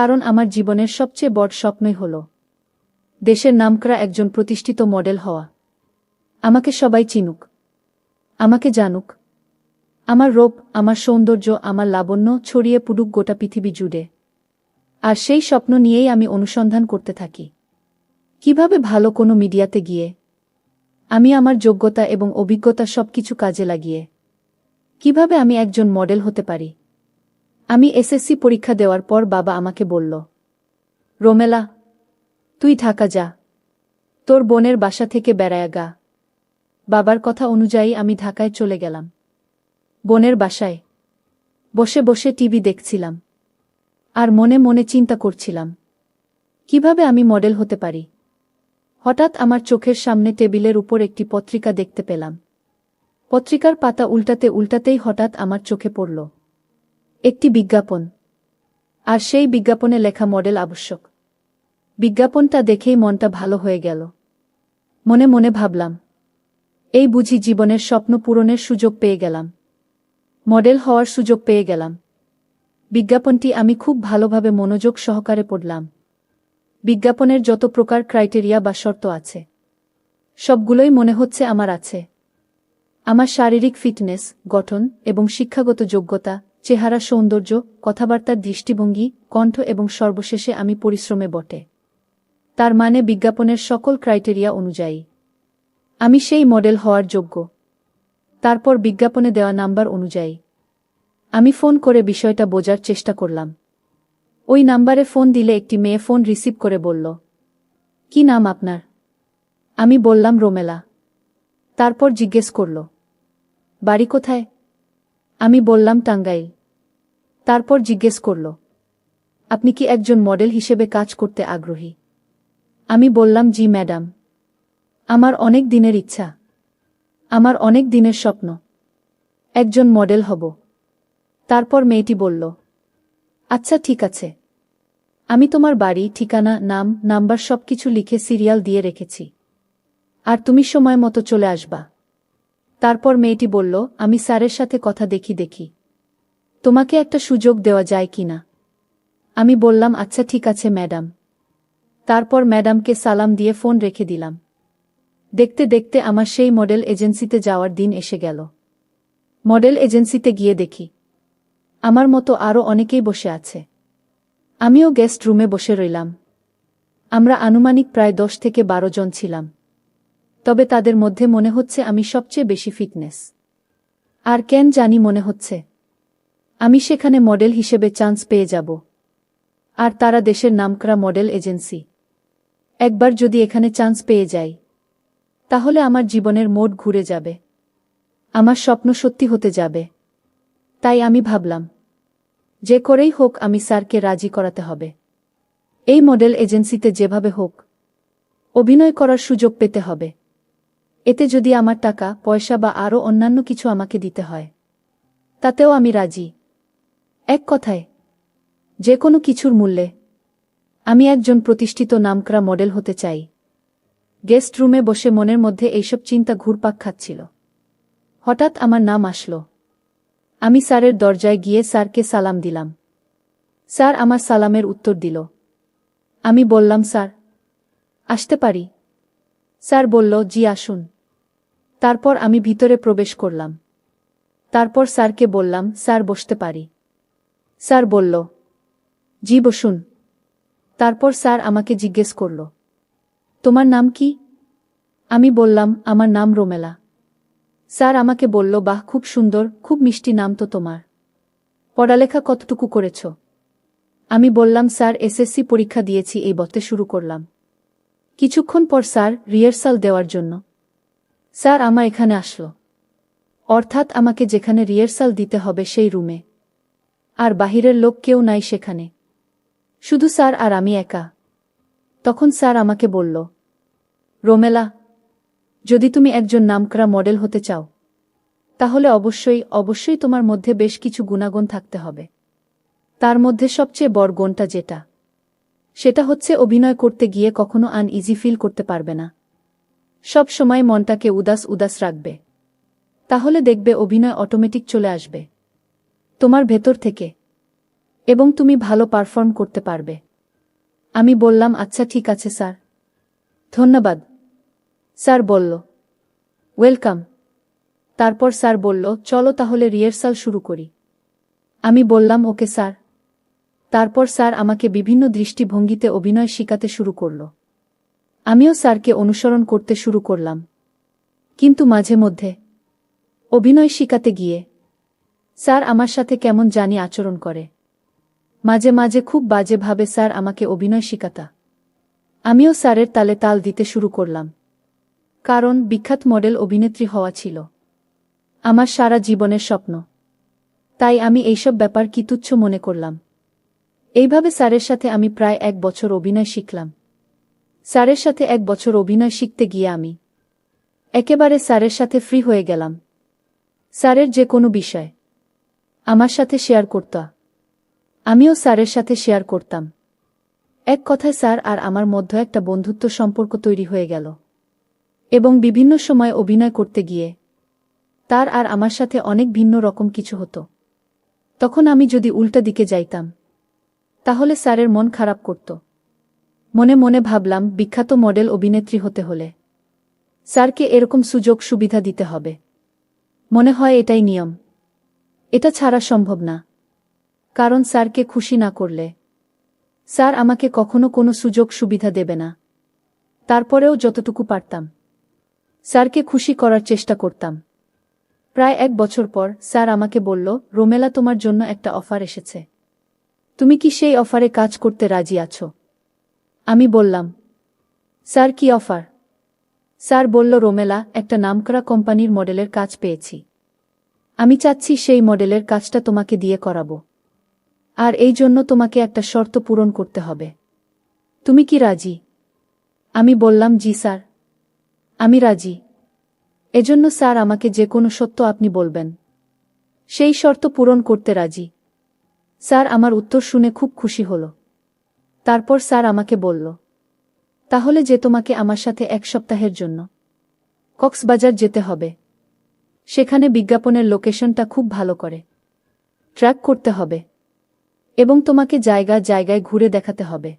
কারণ আমার জীবনের সবচেয়ে বড় স্বপ্নই হল দেশের নামকরা একজন প্রতিষ্ঠিত মডেল হওয়া। আমাকে সবাই চিনুক, আমাকে জানুক, আমার রূপ, আমার সৌন্দর্য, আমার লাবণ্য ছড়িয়ে পড়ুক গোটা পৃথিবী জুড়ে। আর সেই স্বপ্ন নিয়েই আমি অনুসন্ধান করতে থাকি, কিভাবে ভালো কোনো মিডিয়াতে গিয়ে আমি আমার যোগ্যতা এবং অভিজ্ঞতা সবকিছু কাজে লাগিয়ে কিভাবে আমি একজন মডেল হতে পারি। আমি এসএসসি পরীক্ষা দেওয়ার পর বাবা আমাকে বলল, রোমেলা, তুই ঢাকা যা, তোর বোনের বাসা থেকে বেড়ায়া গা। বাবার কথা অনুযায়ী আমি ঢাকায় চলে গেলাম। বোনের বাসায় বসে বসে টিভি দেখছিলাম আর মনে মনে চিন্তা করছিলাম কিভাবে আমি মডেল হতে পারি। হঠাৎ আমার চোখের সামনে টেবিলের উপর একটি পত্রিকা দেখতে পেলাম। পত্রিকার পাতা উল্টাতে উল্টাতেই হঠাৎ আমার চোখে পড়ল একটি বিজ্ঞাপন, আর সেই বিজ্ঞাপনে লেখা মডেল আবশ্যক। বিজ্ঞাপনটা দেখেই মনটা ভালো হয়ে গেল। মনে মনে ভাবলাম, এই বুঝি জীবনের স্বপ্ন পূরণের সুযোগ পেয়ে গেলাম, মডেল হওয়ার সুযোগ পেয়ে গেলাম। বিজ্ঞাপনটি আমি খুব ভালোভাবে মনোযোগ সহকারে পড়লাম। বিজ্ঞাপনের যত প্রকার ক্রাইটেরিয়া বা শর্ত আছে সবগুলোই মনে হচ্ছে আমার আছে। আমার শারীরিক ফিটনেস, গঠন এবং শিক্ষাগত যোগ্যতা, চেহারা সৌন্দর্য, কথাবার্তার দৃষ্টিভঙ্গি, কণ্ঠ এবং সর্বশেষে আমি পরিশ্রমে বটে। তার মানে বিজ্ঞাপনের সকল ক্রাইটেরিয়া অনুযায়ী আমি সেই মডেল হওয়ার যোগ্য। তারপর বিজ্ঞাপনে দেওয়া নাম্বার অনুযায়ী আমি ফোন করে বিষয়টা বোঝার চেষ্টা করলাম। ওই নাম্বারে ফোন দিলে একটি মেয়ে ফোন রিসিভ করে বলল, কি নাম আপনার? আমি বললাম রোমেলা। তারপর জিজ্ঞেস করল, বাড়ি কোথায়? আমি বললাম টাঙ্গাইল। তারপর জিজ্ঞেস করল, আপনি কি একজন মডেল হিসেবে কাজ করতে আগ্রহী? আমি বললাম, জি ম্যাডাম, আমার অনেক দিনের ইচ্ছা, আমার অনেক দিনের স্বপ্ন, একজন মডেল হব। তারপর মেয়েটি বলল, আচ্ছা ঠিক আছে, আমি তোমার বাড়ি, ঠিকানা, নাম, নাম্বার সবকিছু লিখে সিরিয়াল দিয়ে রেখেছি, আর তুমি সময় মতো চলে আসবা। তারপর মেয়েটি বলল, আমি স্যারের সাথে কথা দেখি তোমাকে একটা সুযোগ দেওয়া যায় কিনা। আমি বললাম, আচ্ছা ঠিক আছে ম্যাডাম। তারপর ম্যাডামকে সালাম দিয়ে ফোন রেখে দিলাম। দেখতে দেখতে আমার সেই মডেল এজেন্সিতে যাওয়ার দিন এসে গেল। মডেল এজেন্সিতে গিয়ে দেখি আমার মতো আরও অনেকেই বসে আছে। আমিও গেস্ট রুমে বসে রইলাম। আমরা আনুমানিক প্রায় 10 থেকে 12 জন ছিলাম। তবে তাদের মধ্যে মনে হচ্ছে আমি সবচেয়ে বেশি ফিটনেস। আর কেন জানি মনে হচ্ছে আমি সেখানে মডেল হিসেবে চান্স পেয়ে যাব। আর তারা দেশের নামকরা মডেল এজেন্সি। একবার যদি এখানে চান্স পেয়ে যাই তাহলে আমার জীবনের মোড় ঘুরে যাবে, আমার স্বপ্ন সত্যি হতে যাবে। তাই আমি ভাবলাম, যে করেই হোক আমি স্যারকে রাজি করাতে হবে। এই মডেল এজেন্সিতে যেভাবে হোক অভিনয় করার সুযোগ পেতে হবে। এতে যদি আমার টাকা পয়সা বা আরও অন্যান্য কিছু আমাকে দিতে হয় তাতেও আমি রাজি। এক কথায়, যে কোনো কিছুর মূল্যে আমি একজন প্রতিষ্ঠিত নামকরা মডেল হতে চাই। গেস্ট রুমে বসে মনের মধ্যে এইসব চিন্তা ঘুরপাক খাচ্ছিল। হঠাৎ আমার নাম আসলো। আমি স্যারের দরজায় গিয়ে স্যারকে সালাম দিলাম। স্যার আমার সালামের উত্তর দিল। আমি বললাম, স্যার আসতে পারি? স্যার বলল, জি আসুন। তারপর আমি ভিতরে প্রবেশ করলাম। তারপর স্যারকে বললাম, স্যার বসতে পারি? স্যার বলল, জি বসুন। তারপর স্যার আমাকে জিজ্ঞেস করল, তোমার নাম কি? আমি বললাম, আমার নাম রোমেলা। স্যার আমাকে বলল, বাহ, খুব সুন্দর, খুব মিষ্টি নাম তো তোমার। পড়ালেখা কতটুকু করেছ? আমি বললাম, স্যার এসএসসি পরীক্ষা দিয়েছি, এই বছর শুরু করলাম। কিছুক্ষণ পর স্যার রিহার্সাল দেওয়ার জন্য স্যার আমার এখানে আসলো, অর্থাৎ আমাকে যেখানে রিহার্সাল দিতে হবে সেই রুমে। আর বাহিরের লোক কেউ নাই সেখানে, শুধু স্যার আর আমি একা। তখন স্যার আমাকে বলল, রোমেলা, যদি তুমি একজন নামকরা মডেল হতে চাও তাহলে অবশ্যই তোমার মধ্যে বেশ কিছু গুণাগুণ থাকতে হবে। তার মধ্যে সবচেয়ে বড় গুণটা সেটা হচ্ছে অভিনয় করতে গিয়ে কখনো আনইজি ফিল করতে পারবে না। সব সময় মনটাকে উদাস উদাস রাখবে। তাহলে দেখবে অভিনয় অটোমেটিক চলে আসবে তোমার ভেতর থেকে। এবং তুমি ভালো পারফর্ম করতে পারবে। আমি বললাম, আচ্ছা ঠিক আছে স্যার, ধন্যবাদ। স্যার বলল, ওয়েলকাম। তারপর স্যার বলল, চলো তাহলে রিহার্সাল শুরু করি। আমি বললাম, ওকে স্যার। তারপর স্যার আমাকে বিভিন্ন দৃষ্টিভঙ্গিতে অভিনয় শিখাতে শুরু করল। আমিও স্যারকে অনুসরণ করতে শুরু করলাম। কিন্তু মাঝে মধ্যে অভিনয় শিখাতে গিয়ে স্যার আমার সাথে কেমন জানি আচরণ করে। মাঝে মাঝে খুব বাজেভাবে স্যার আমাকে অভিনয় শিখাতা। আমিও স্যারের তালে তাল দিতে শুরু করলাম, কারণ বিখ্যাত মডেল অভিনেত্রী হওয়া ছিল আমার সারা জীবনের স্বপ্ন। তাই আমি এইসব ব্যাপার কি তুচ্ছ মনে করলাম। এইভাবে স্যারের সাথে আমি প্রায় 1 বছর অভিনয় শিখলাম। স্যারের সাথে 1 বছর অভিনয় শিখতে গিয়ে আমি একেবারে স্যারের সাথে ফ্রি হয়ে গেলাম। স্যারের যে কোনো বিষয় আমার সাথে শেয়ার করত, আমিও স্যারের সাথে শেয়ার করতাম। এক কথায় স্যার আর আমার মধ্যে একটা বন্ধুত্ব সম্পর্ক তৈরি হয়ে গেল। এবং বিভিন্ন সময় অভিনয় করতে গিয়ে তার আর আমার সাথে অনেক ভিন্ন রকম কিছু হতো। তখন আমি যদি উল্টা দিকে যাইতাম তাহলে স্যারের মন খারাপ করত। মনে মনে ভাবলাম, বিখ্যাত মডেল অভিনেত্রী হতে হলে স্যারকে এরকম সুযোগ সুবিধা দিতে হবে। মনে হয় এটাই নিয়ম, এটা ছাড়া সম্ভব না। কারণ স্যারকে খুশি না করলে স্যার আমাকে কখনো কোনো সুযোগ সুবিধা দেবে না। তারপরেও যতটুকু পারতাম স্যারকে খুশি করার চেষ্টা করতাম। প্রায় 1 বছর পর স্যার আমাকে বলল, রোমেলা, তোমার জন্য একটা অফার এসেছে। তুমি কি সেই অফারে কাজ করতে রাজি আছো? আমি বললাম, স্যার কি অফার? স্যার বলল, রোমেলা, একটা নামকরা কোম্পানির মডেলের কাজ পেয়েছি। আমি চাচ্ছি সেই মডেলের কাজটা তোমাকে দিয়ে করাবো। আর এই জন্য তোমাকে একটা শর্ত পূরণ করতে হবে। তুমি কি রাজি? আমি বললাম, জি স্যার, আমি রাজি। এজন্য স্যার আমাকে যে কোনো সত্য আপনি বলবেন, সেই শর্ত পূরণ করতে রাজি। স্যার আমার উত্তর শুনে খুব খুশি হল। তারপর স্যার আমাকে বলল, তাহলে যে তোমাকে আমার সাথে 1 সপ্তাহের জন্য কক্সবাজার যেতে হবে। সেখানে বিজ্ঞাপনের লোকেশনটা খুব ভালো করে ট্র্যাক করতে হবে এবং তোমাকে জায়গায় জায়গায় ঘুরে দেখাতে হবে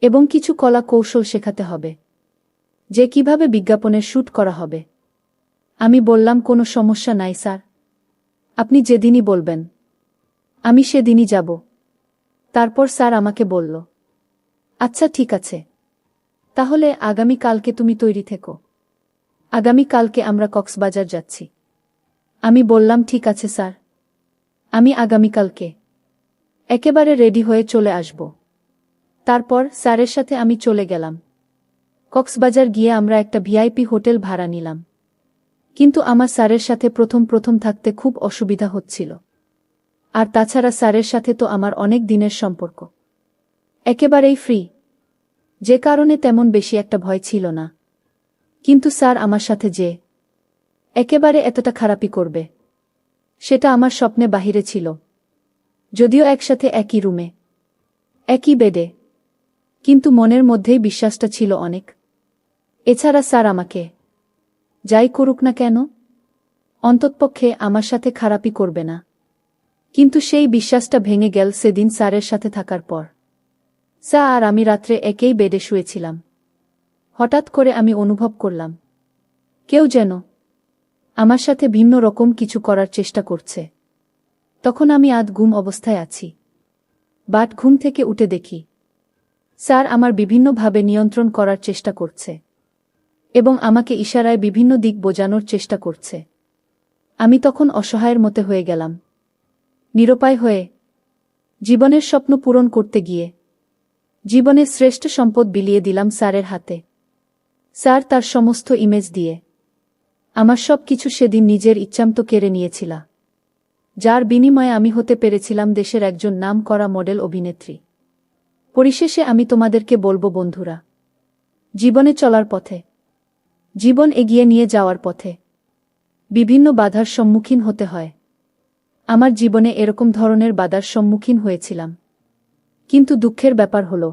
এবং কিছু কলা কৌশল শেখাতে হবে যে কিভাবে বিজ্ঞাপনের শ্যুট করা হবে। আমি বললাম, কোনো সমস্যা নাই স্যার, আপনি যেদিনই বলবেন আমি সেদিনই যাব। তারপর স্যার আমাকে বলল, আচ্ছা ঠিক আছে, তাহলে আগামী কালকে তুমি তৈরি থেকো। আগামী কালকে আমরা কক্সবাজার যাচ্ছি। আমি বললাম, ঠিক আছে স্যার, আমি আগামীকালকে একেবারে রেডি হয়ে চলে আসব। তারপর স্যারের সাথে আমি চলে গেলাম। কক্সবাজার গিয়ে আমরা একটা ভিআইপি হোটেল ভাড়া নিলাম। কিন্তু আমার স্যারের সাথে প্রথম থাকতে খুব অসুবিধা হচ্ছিল। আর তাছাড়া স্যারের সাথে তো আমার অনেক দিনের সম্পর্ক, একেবারেই ফ্রি, যে কারণে তেমন বেশি একটা ভয় ছিল না। কিন্তু স্যার আমার সাথে যে একেবারে এতটা খারাপই করবে সেটা আমার স্বপ্নে বাহিরে ছিল। যদিও একসাথে একই রুমে, একই বেডে, কিন্তু মনের মধ্যেই বিশ্বাসটা ছিল অনেক। এছাড়া স্যার আমাকে যাই করুক না কেন অন্ততপক্ষে আমার সাথে খারাপই করবে না। কিন্তু সেই বিশ্বাসটা ভেঙে গেল সেদিন স্যারের সাথে থাকার পর। স্যার আর আমি রাত্রে একই বেডে শুয়েছিলাম। হঠাৎ করে আমি অনুভব করলাম কেউ যেন আমার সাথে ভিন্ন রকম কিছু করার চেষ্টা করছে। তখন আমি ঘুম অবস্থায় আছি, বাট ঘুম থেকে উঠে দেখি স্যার আমার বিভিন্নভাবে নিয়ন্ত্রণ করার চেষ্টা করছে এবং আমাকে ইশারায় বিভিন্ন দিক বোঝানোর চেষ্টা করছে। আমি তখন অসহায়ের মতো হয়ে গেলাম, নিরুপায় হয়ে। জীবনের স্বপ্ন পূরণ করতে গিয়ে জীবনের শ্রেষ্ঠ সম্পদ বিলিয়ে দিলাম স্যারের হাতে। স্যার তার সমস্ত ইমেজ দিয়ে আমার সব কিছু সেদিন নিজের ইচ্ছামতো কেড়ে নিয়েছিল, যার বিনিময়ে আমি হতে পেরেছিলাম দেশের একজন নামকরা মডেল অভিনেত্রী। পরিশেষে আমি তোমাদেরকে বলবো, বন্ধুরা, জীবনে চলার পথে, জীবন এগিয়ে নিয়ে যাওয়ার পথে বিভিন্ন বাধার সম্মুখীন হতে হয়। আমার জীবনে এরকম ধরনের বাধার সম্মুখীন হয়েছিলাম। কিন্তু দুঃখের ব্যাপার হলো,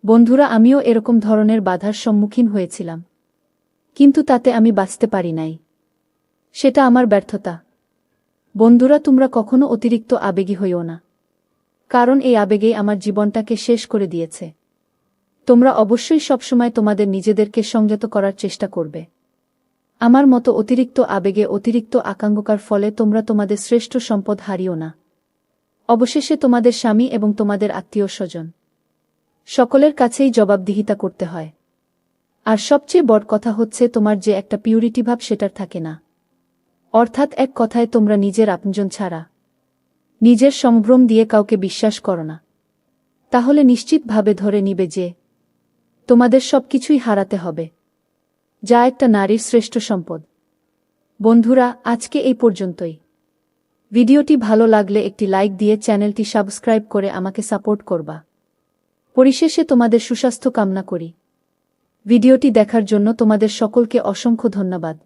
বন্ধুরা, আমিও এরকম ধরনের বাধার সম্মুখীন হয়েছিলাম, কিন্তু তাতে আমি বাঁচতে পারি নাই। সেটা আমার ব্যর্থতা। বন্ধুরা, তোমরা কখনো অতিরিক্ত আবেগী হইও না। কারণ এই আবেগেই আমার জীবনটাকে শেষ করে দিয়েছে। তোমরা অবশ্যই সবসময় তোমাদের নিজেদেরকে সংযত করার চেষ্টা করবে। আমার মতো অতিরিক্ত আবেগে অতিরিক্ত আকাঙ্ক্ষার ফলে তোমরা তোমাদের শ্রেষ্ঠ সম্পদ হারিও না। অবশেষে তোমাদের স্বামী এবং তোমাদের আত্মীয় স্বজন সকলের কাছেই জবাবদিহিতা করতে হয়। আর সবচেয়ে বড় কথা হচ্ছে তোমার যে একটা পিউরিটি ভাব সেটার থাকে না। অর্থাৎ এক কথায় তোমরা নিজের আপনজন ছাড়া নিজের সম্ভ্রম দিয়ে কাউকে বিশ্বাস করো না। তাহলে নিশ্চিতভাবে ধরে নিবে যে তোমাদের সবকিছুই হারাতে হবে, যা একটা নারীর শ্রেষ্ঠ সম্পদ। বন্ধুরা, আজকে এই পর্যন্তই। ভিডিওটি ভালো লাগলে একটি লাইক দিয়ে চ্যানেলটি সাবস্ক্রাইব করে আমাকে সাপোর্ট করবা। পরিশেষে তোমাদের সুস্বাস্থ্য কামনা করি। ভিডিওটি দেখার জন্য তোমাদের সকলকে অসংখ্য ধন্যবাদ।